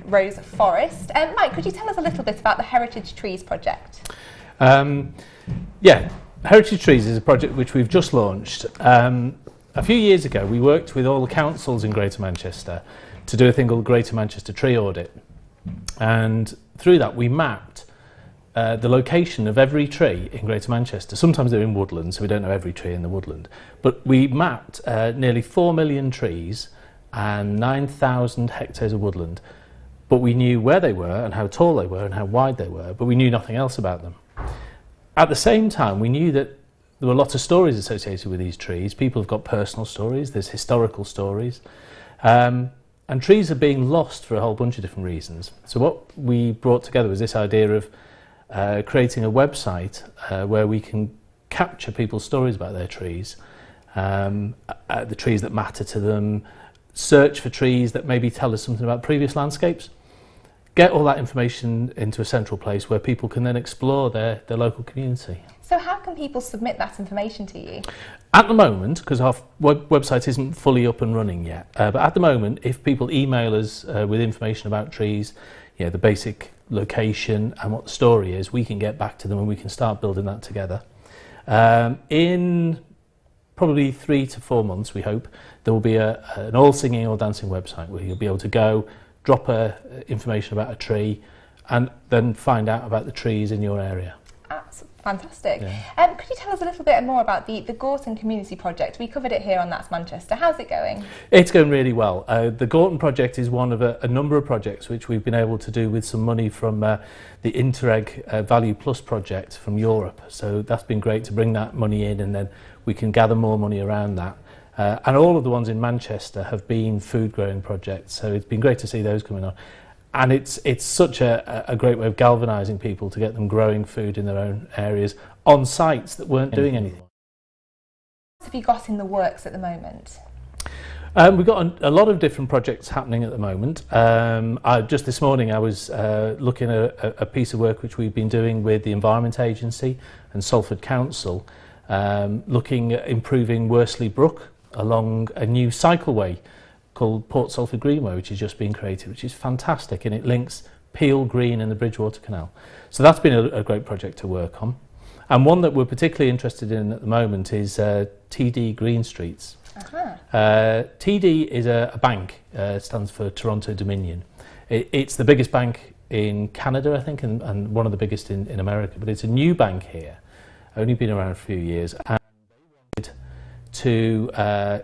Rose Forest. Mike, could you tell us a little bit about the Heritage Trees project? Yeah, Heritage Trees is a project which we've just launched. A few years ago we worked with all the councils in Greater Manchester to do a thing called Greater Manchester Tree Audit, and through that we mapped the location of every tree in Greater Manchester. Sometimes they're in woodland, so we don't know every tree in the woodland, but we mapped nearly 4 million trees and 9,000 hectares of woodland. But we knew where they were and how tall they were and how wide they were, but we knew nothing else about them. At the same time, we knew that there were lots of stories associated with these trees. People have got personal stories, there's historical stories, and trees are being lost for a whole bunch of different reasons. So what we brought together was this idea of creating a website where we can capture people's stories about their trees, the trees that matter to them, search for trees that maybe tell us something about previous landscapes, get all that information into a central place where people can then explore their local community. So how can people submit that information to you? At the moment, because our website isn't fully up and running yet, but at the moment, if people email us with information about trees, you know, the basic location and what the story is, we can get back to them and we can start building that together. In probably 3 to 4 months, we hope, there will be an all singing, all dancing website where you'll be able to go, drop information about a tree, and then find out about the trees in your area. That's fantastic. Yeah. Could you tell us a little bit more about the Gorton Community Project? We covered it here on That's Manchester. How's it going? It's going really well. The Gorton project is one of a number of projects which we've been able to do with some money from the Interreg Value Plus project from Europe. So that's been great to bring that money in, and then we can gather more money around that. And all of the ones in Manchester have been food growing projects, so it's been great to see those coming on. And it's such a great way of galvanising people to get them growing food in their own areas on sites that weren't doing anything. What have you got in the works at the moment? We've got a lot of different projects happening at the moment. Just this morning I was looking at a piece of work which we've been doing with the Environment Agency and Salford Council, looking at improving Worsley Brook along a new cycleway called Port Salford Greenway, which is just being created, which is fantastic, and it links Peel Green and the Bridgewater Canal. So that's been a great project to work on. And one that we're particularly interested in at the moment is TD Green Streets. TD is a bank, stands for Toronto Dominion. It's the biggest bank in Canada, I think, and one of the biggest in America, but it's a new bank here, only been around a few years. And to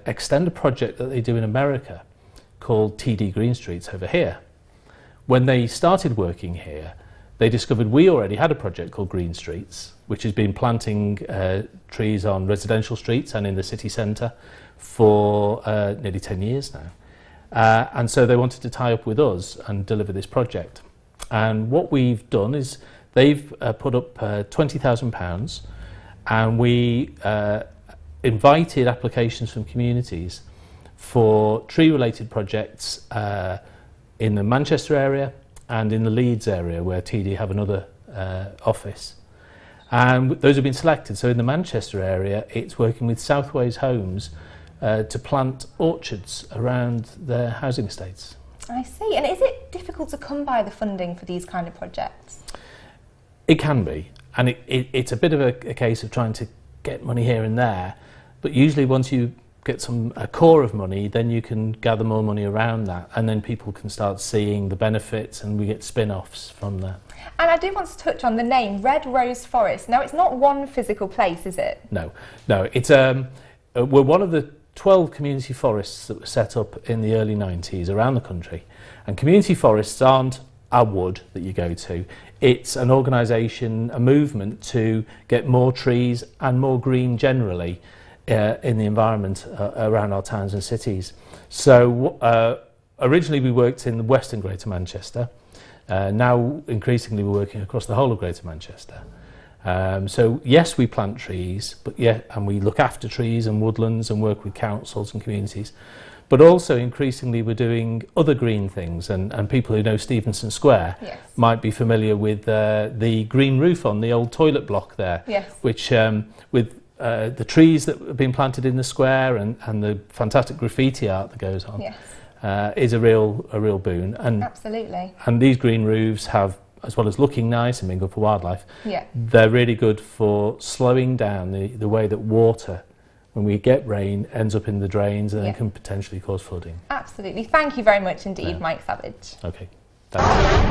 extend a project that they do in America called TD Green Streets over here. When they started working here, they discovered we already had a project called Green Streets, which has been planting trees on residential streets and in the city centre for nearly 10 years now. And so they wanted to tie up with us and deliver this project. And what we've done is they've put up £20,000, and we invited applications from communities for tree-related projects in the Manchester area and in the Leeds area, where TD have another office. And those have been selected. So in the Manchester area, it's working with Southways Homes to plant orchards around their housing estates. I see. And is it difficult to come by the funding for these kind of projects? It can be. And it's a bit of a case of trying to get money here and there. But usually once you get a core of money, then you can gather more money around that, and then people can start seeing the benefits, and we get spin-offs from that. And I do want to touch on the name, Red Rose Forest. Now, it's not one physical place, is it? No. It's we're one of the 12 community forests that were set up in the early 90s around the country. And community forests aren't a wood that you go to. It's an organisation, a movement to get more trees and more green generally in the environment around our towns and cities. So originally we worked in the western Greater Manchester. Now increasingly we're working across the whole of Greater Manchester. So yes, we plant trees, and we look after trees and woodlands and work with councils and communities. But also increasingly we're doing other green things, and people who know Stevenson Square might be familiar with the green roof on the old toilet block there, which with the trees that have been planted in the square and the fantastic graffiti art that goes on. is a real boon. And Absolutely. And these green roofs have, as well as looking nice and being good for wildlife, Yeah. they're really good for slowing down the way that water, when we get rain, ends up in the drains and then can potentially cause flooding. Absolutely. Thank you very much indeed, Yeah. Mike Savage. Okay, thanks.